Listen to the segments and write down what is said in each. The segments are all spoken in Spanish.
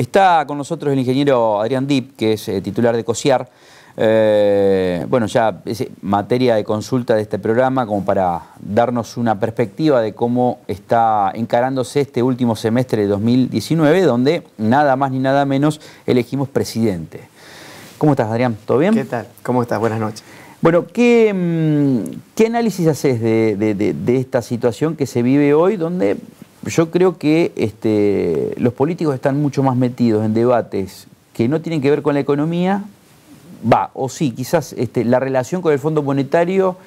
Está con nosotros el ingeniero Adrián Dip, que es titular de COSIAR. Bueno, ya es materia de consulta de este programa como para darnos una perspectiva de cómo está encarándose este último semestre de 2019, donde nada más ni nada menos elegimos presidente. ¿Cómo estás, Adrián? ¿Todo bien? ¿Qué tal? ¿Cómo estás? Buenas noches. Bueno, ¿qué análisis haces de esta situación que se vive hoy, donde yo creo que los políticos están mucho más metidos en debates que no tienen que ver con la economía? O sí, quizás la relación con el Fondo Monetario,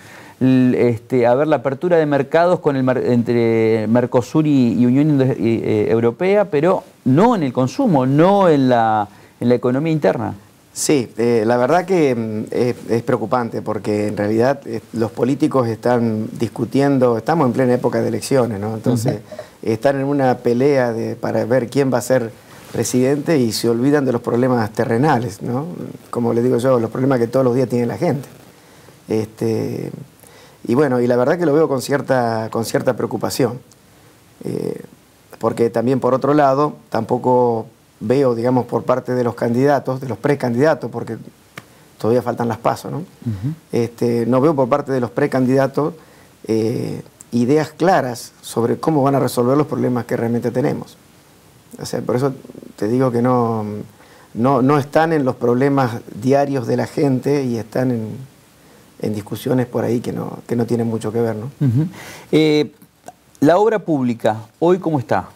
a ver la apertura de mercados entre Mercosur y Unión Europea, pero no en el consumo, no en la economía interna. Sí, la verdad que es preocupante porque en realidad los políticos están discutiendo, estamos en plena época de elecciones, ¿no? Entonces están en una pelea para ver quién va a ser presidente y se olvidan de los problemas terrenales, ¿no? Como le digo yo, los problemas que todos los días tiene la gente. Y bueno, y la verdad que lo veo con cierta preocupación, porque también por otro lado tampoco veo, digamos, por parte de los candidatos, de los precandidatos, porque todavía faltan las PASO, ¿no? No veo por parte de los precandidatos ideas claras sobre cómo van a resolver los problemas que realmente tenemos. O sea, por eso te digo que no están en los problemas diarios de la gente y están en discusiones por ahí que no tienen mucho que ver, ¿no? La obra pública, ¿hoy cómo está?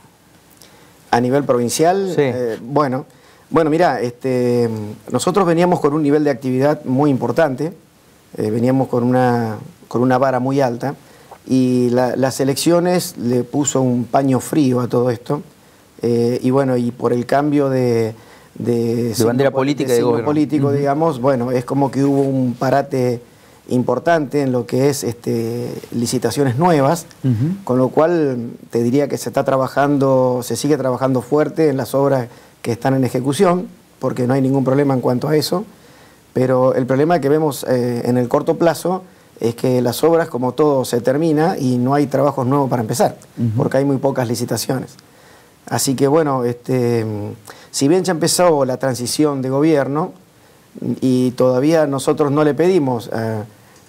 A nivel provincial, sí. Bueno, mira, nosotros veníamos con un nivel de actividad muy importante, veníamos con una vara muy alta y las elecciones le puso un paño frío a todo esto. Y bueno, y por el cambio de bandera política, de gobierno político, digamos, bueno, es como que hubo un parate importante en lo que es licitaciones nuevas, con lo cual te diría que se sigue trabajando fuerte en las obras que están en ejecución, porque no hay ningún problema en cuanto a eso, pero el problema que vemos en el corto plazo es que las obras, como todo, se termina y no hay trabajos nuevos para empezar, porque hay muy pocas licitaciones. Así que bueno, si bien ya empezó la transición de gobierno y todavía nosotros no le pedimos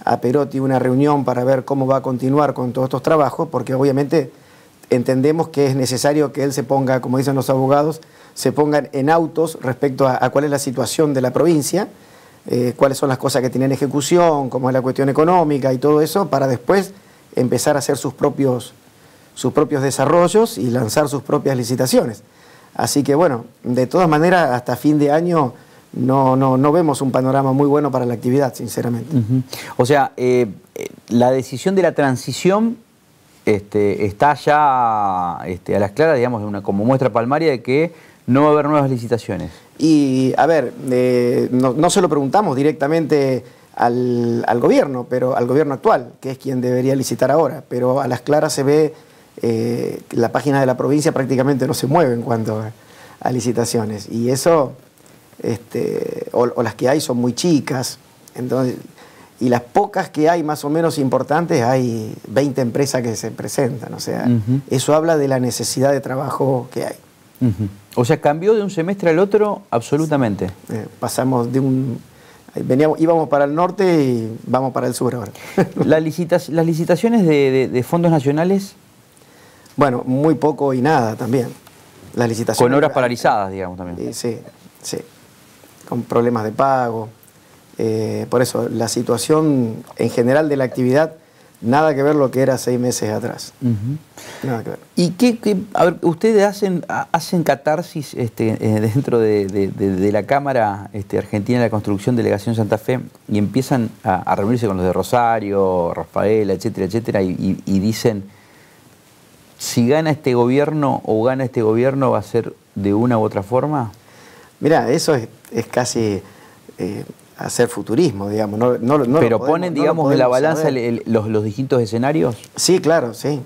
a Perotti una reunión para ver cómo va a continuar con todos estos trabajos, porque obviamente entendemos que es necesario que él se ponga, como dicen los abogados, se pongan en autos respecto a cuál es la situación de la provincia, cuáles son las cosas que tienen ejecución, cómo es la cuestión económica y todo eso, para después empezar a hacer sus propios desarrollos y lanzar sus propias licitaciones. Así que bueno, de todas maneras, hasta fin de año no vemos un panorama muy bueno para la actividad, sinceramente. O sea, la decisión de la transición está ya a las claras, digamos, como muestra palmaria de que no va a haber nuevas licitaciones. Y, a ver, no se lo preguntamos directamente al gobierno, pero al gobierno actual, que es quien debería licitar ahora, pero a las claras se ve la página de la provincia prácticamente no se mueve en cuanto a licitaciones, y eso, o las que hay son muy chicas, entonces, y las pocas que hay más o menos importantes, hay 20 empresas que se presentan, o sea, eso habla de la necesidad de trabajo que hay. O sea, cambió de un semestre al otro absolutamente. Pasamos íbamos para el norte y vamos para el sur ahora. ¿Las licitaciones de fondos nacionales? Bueno, muy poco y nada también. Las licitaciones, con obras paralizadas, digamos, también. Sí, con problemas de pago. Por eso, la situación en general de la actividad, nada que ver lo que era 6 meses atrás. Nada que ver. ¿Y a ver, ustedes hacen catarsis dentro de la Cámara Argentina de la Construcción, Delegación Santa Fe, y empiezan a reunirse con los de Rosario, Rafaela, etcétera, y dicen, si gana este gobierno o gana este gobierno, ¿va a ser de una u otra forma? Mira, eso es casi hacer futurismo, digamos. Pero ponen, digamos, en la balanza los distintos escenarios. Sí, claro, sí.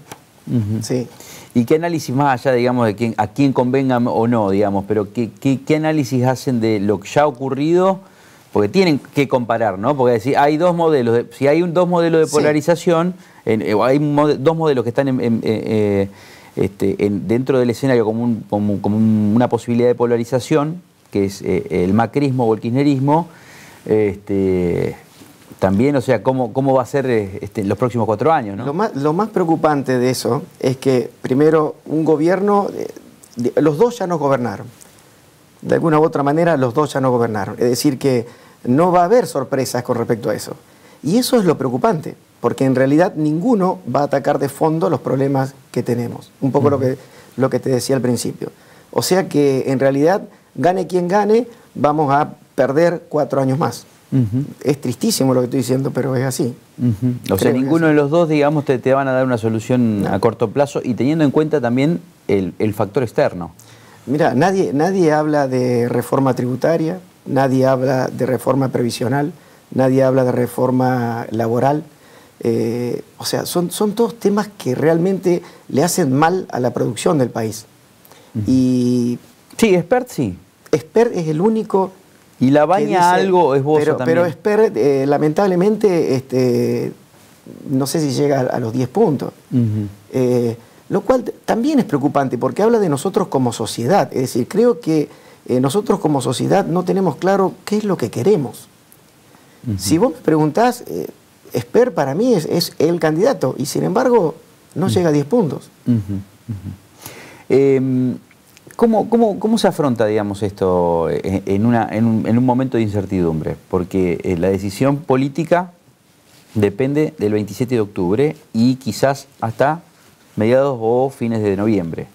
Sí. ¿Y qué análisis más allá, digamos, de a quién convenga o no, digamos, pero qué análisis hacen de lo que ya ha ocurrido? Porque tienen que comparar, ¿no? Porque si hay dos modelos, si hay dos modelos de polarización, hay dos modelos que están dentro del escenario como una posibilidad de polarización, que es el macrismo o el kirchnerismo, también, o sea, cómo va a ser los próximos 4 años, ¿no? Lo más preocupante de eso es que, primero, un gobierno, los dos ya no gobernaron. De alguna u otra manera, los dos ya no gobernaron. Es decir, que no va a haber sorpresas con respecto a eso. Y eso es lo preocupante, porque en realidad ninguno va a atacar de fondo los problemas que tenemos. Un poco lo que te decía al principio. O sea que, en realidad, gane quien gane, vamos a perder 4 años más. Es tristísimo lo que estoy diciendo, pero es así. O sea, ninguno de los dos, digamos, te van a dar una solución a corto plazo, y teniendo en cuenta también el factor externo. Mira, nadie habla de reforma tributaria, nadie habla de reforma previsional, nadie habla de reforma laboral. O sea, son todos temas que realmente le hacen mal a la producción del país. Y sí, Espert sí. Espert es el único... Y la baña algo es Bozzo también. Pero Espert, lamentablemente, no sé si llega a los 10 puntos. Lo cual también es preocupante, porque habla de nosotros como sociedad. Es decir, creo que nosotros como sociedad no tenemos claro qué es lo que queremos. Si vos me preguntás, Espert para mí es el candidato, y sin embargo no llega a 10 puntos. ¿Cómo se afronta, digamos, esto en un momento de incertidumbre? Porque la decisión política depende del 27 de octubre y quizás hasta mediados o fines de noviembre.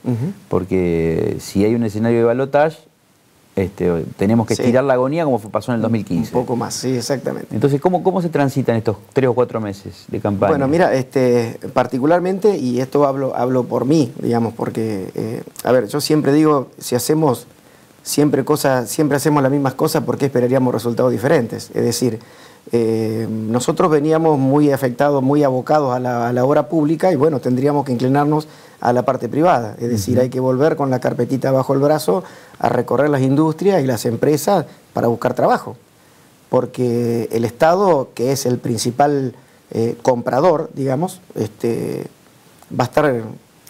Porque si hay un escenario de balotaje, tenemos que estirar la agonía como pasó en el 2015. Un poco más, sí, exactamente. Entonces, ¿cómo se transitan estos 3 o 4 meses de campaña? Bueno, mira, particularmente, y esto hablo por mí, digamos, porque, a ver, yo siempre digo, si hacemos siempre hacemos las mismas cosas, ¿por qué esperaríamos resultados diferentes? Es decir, nosotros veníamos muy afectados, muy abocados a la obra pública, y bueno, tendríamos que inclinarnos a la parte privada. Es decir, hay que volver con la carpetita bajo el brazo a recorrer las industrias y las empresas para buscar trabajo. Porque el Estado, que es el principal comprador, digamos, va a estar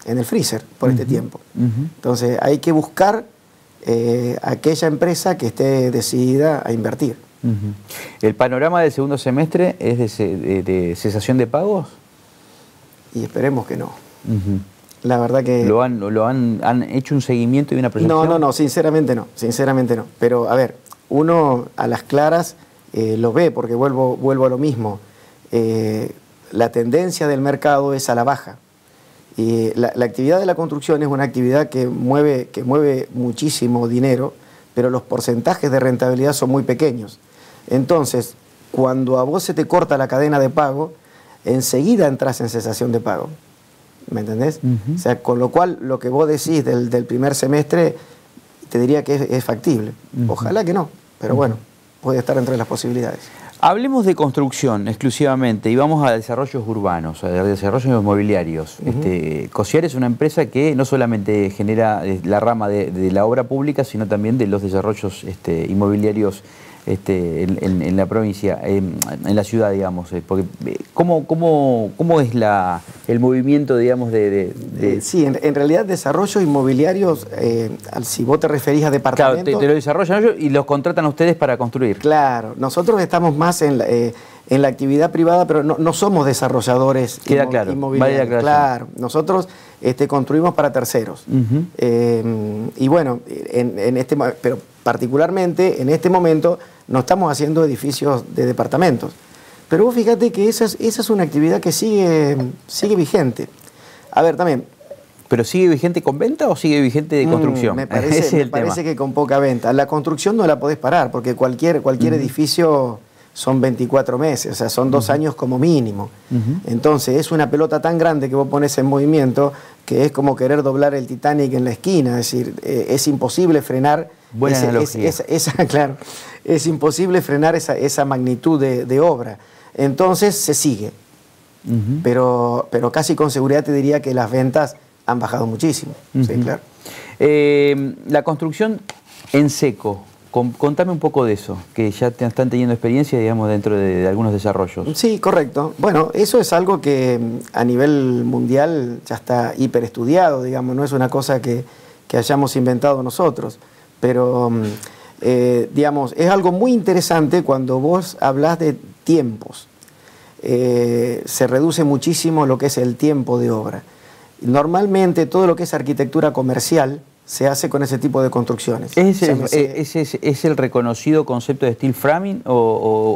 en el freezer por este tiempo. Entonces hay que buscar aquella empresa que esté decidida a invertir. ¿El panorama del segundo semestre es de cesación de pagos? Y esperemos que no. La verdad que... ¿Han hecho un seguimiento y una proyección? No, sinceramente no. Pero, a ver, uno a las claras lo ve, porque vuelvo a lo mismo. La tendencia del mercado es a la baja. Y la actividad de la construcción es una actividad que mueve muchísimo dinero, pero los porcentajes de rentabilidad son muy pequeños. Entonces, cuando a vos se te corta la cadena de pago, enseguida entras en cesación de pago. ¿Me entendés? O sea, con lo cual, lo que vos decís del primer semestre, te diría que es factible. Ojalá que no, pero bueno, puede estar entre las posibilidades. Hablemos de construcción exclusivamente y vamos a desarrollos urbanos, a desarrollos inmobiliarios. Cosiar es una empresa que no solamente genera la rama de la obra pública, sino también de los desarrollos inmobiliarios en la provincia, en la ciudad, digamos. Porque ¿cómo es el movimiento, digamos, Sí, en realidad desarrollos inmobiliarios, si vos te referís a departamentos... Claro, te lo desarrollan ellos y los contratan a ustedes para construir. Claro, nosotros estamos más en la actividad privada, pero no somos desarrolladores inmobiliarios. Vaya, claro, nosotros construimos para terceros. Y bueno, pero particularmente en este momento no estamos haciendo edificios de departamentos. Pero vos fíjate que esa es una actividad que sigue vigente. A ver, también... ¿Pero sigue vigente con venta o sigue vigente de construcción? Me parece que con poca venta. La construcción no la podés parar, porque cualquier edificio son 24 meses, o sea, son 2 años como mínimo. Entonces, es una pelota tan grande que vos pones en movimiento que es como querer doblar el Titanic en la esquina. Es decir, es imposible frenar... Claro, es imposible frenar esa magnitud de obra. Entonces, se sigue. Pero casi con seguridad te diría que las ventas han bajado muchísimo. Sí, claro. La construcción en seco, Contame un poco de eso, que ya están teniendo experiencia, digamos, dentro de algunos desarrollos. Sí, correcto. Bueno, eso es algo que a nivel mundial ya está hiperestudiado, digamos, no es una cosa que hayamos inventado nosotros, pero, digamos, es algo muy interesante cuando vos hablas de tiempos. Se reduce muchísimo lo que es el tiempo de obra. Normalmente todo lo que es arquitectura comercial se hace con ese tipo de construcciones. ¿Es el reconocido concepto de steel framing?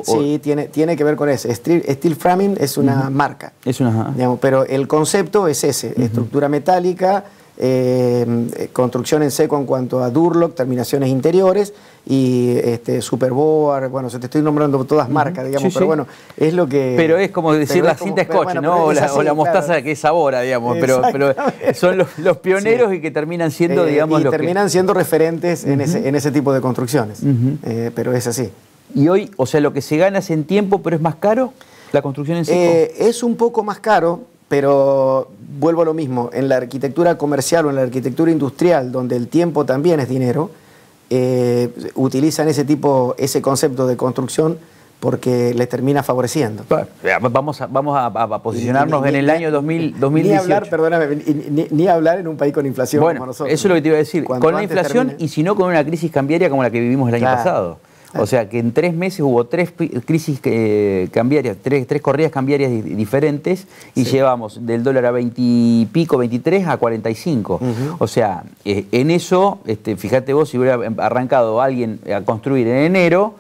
Sí, tiene que ver con eso. Steel framing es una marca. Es una... Digamos, pero el concepto es ese, estructura metálica, construcción en seco en cuanto a Durlock, terminaciones interiores y Superboard, bueno, se te estoy nombrando todas marcas, digamos, pero bueno, es lo que... Pero es como decir la cinta Scotch, bueno, ¿no? O la mostaza, claro, que es Sabora, digamos, pero son los pioneros, sí, y que terminan siendo, digamos... Y terminan siendo referentes en ese tipo de construcciones, pero es así. Y hoy, o sea, lo que se gana es en tiempo, pero es más caro la construcción en seco. Es un poco más caro, pero vuelvo a lo mismo, en la arquitectura comercial o en la arquitectura industrial, donde el tiempo también es dinero, utilizan ese concepto de construcción porque les termina favoreciendo. Vamos a posicionarnos en el año 2018. Ni hablar, perdóname, ni hablar en un país con inflación, bueno, como nosotros. Eso es lo que te iba a decir. Con la inflación termine, y si no con una crisis cambiaria como la que vivimos el año pasado. O sea, que en 3 meses hubo 3 crisis cambiarias, 3 corridas cambiarias diferentes y llevamos del dólar a 20 y pico, 23 a 45. O sea, en eso, fíjate vos, si hubiera arrancado alguien a construir en enero,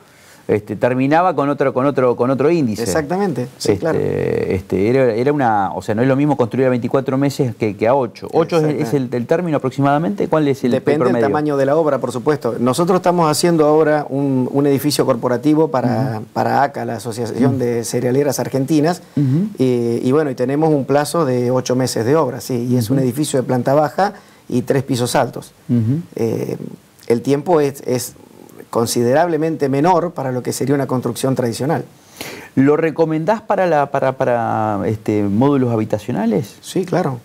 terminaba con otro índice. Exactamente, sí, claro. Era una, o sea, no es lo mismo construir a 24 meses que a 8. 8 es el término aproximadamente. ¿Cuál es el Depende del tamaño de la obra, por supuesto. Nosotros estamos haciendo ahora un edificio corporativo para ACA, la Asociación de Cerealeras Argentinas, y bueno, y tenemos un plazo de 8 meses de obra, sí, y es un edificio de planta baja y 3 pisos altos. El tiempo es considerablemente menor para lo que sería una construcción tradicional. ¿Lo recomendás para módulos habitacionales? Sí, claro.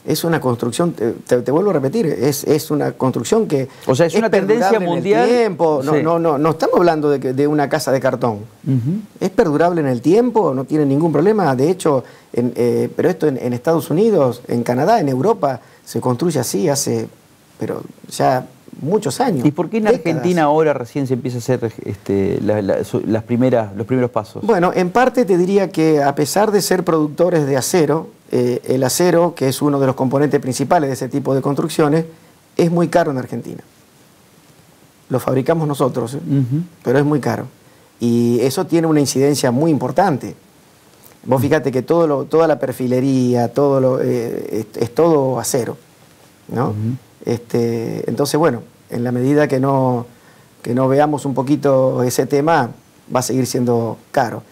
Es una construcción, te vuelvo a repetir, es una construcción que... O sea, es una tendencia mundial. En el tiempo. Sí. No estamos hablando de una casa de cartón. Es perdurable en el tiempo, no tiene ningún problema. De hecho, pero esto en Estados Unidos, en Canadá, en Europa, se construye así hace, pero ya... muchos años. ¿Y por qué en Argentina ahora recién se empieza a hacer los primeros pasos? Bueno, en parte te diría que a pesar de ser productores de acero, el acero, que es uno de los componentes principales de ese tipo de construcciones, es muy caro en Argentina. Lo fabricamos nosotros, pero es muy caro. Y eso tiene una incidencia muy importante. Vos fíjate que toda la perfilería, es todo acero, ¿no? Entonces, bueno, en la medida que no veamos un poquito ese tema, va a seguir siendo caro.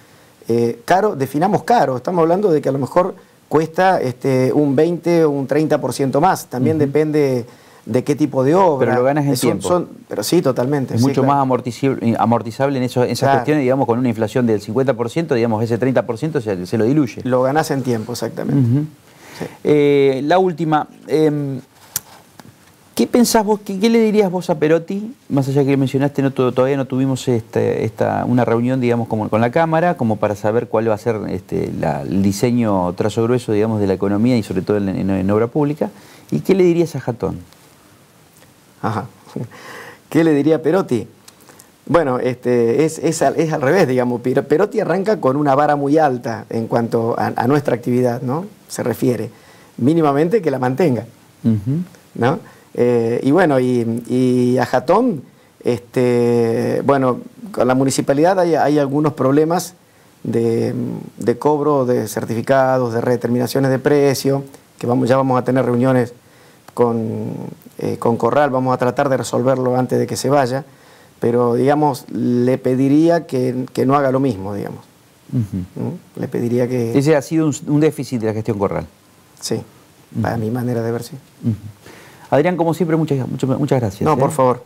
Caro, definamos caro, estamos hablando de que a lo mejor cuesta un 20 o un 30% más, también depende de qué tipo de obra. Pero lo ganas en tiempo. Pero sí, totalmente. Es mucho claro, más amortizable en esas cuestiones, digamos, con una inflación del 50%, digamos, ese 30% se lo diluye. Lo ganás en tiempo, exactamente. Sí. La última... ¿qué pensás vos, qué le dirías vos a Perotti, más allá que mencionaste, todavía no tuvimos una reunión, digamos, con la Cámara, como para saber cuál va a ser el diseño trazo grueso, digamos, de la economía y sobre todo en obra pública? ¿Y qué le dirías a Jatón? Ajá. ¿Qué le diría a Perotti? Bueno, es al revés, digamos. Perotti arranca con una vara muy alta en cuanto a nuestra actividad, ¿no? Se refiere. Mínimamente que la mantenga, ¿no? Y bueno, y a Jatón, bueno, con la municipalidad hay algunos problemas de cobro de certificados, de redeterminaciones de precio, que ya vamos a tener reuniones con Corral, vamos a tratar de resolverlo antes de que se vaya, pero digamos, le pediría que no haga lo mismo, digamos. Le pediría que... Ese ha sido un déficit de la gestión Corral. Sí, para mi manera de ver, sí. Adrián, como siempre, muchas gracias. No, por favor.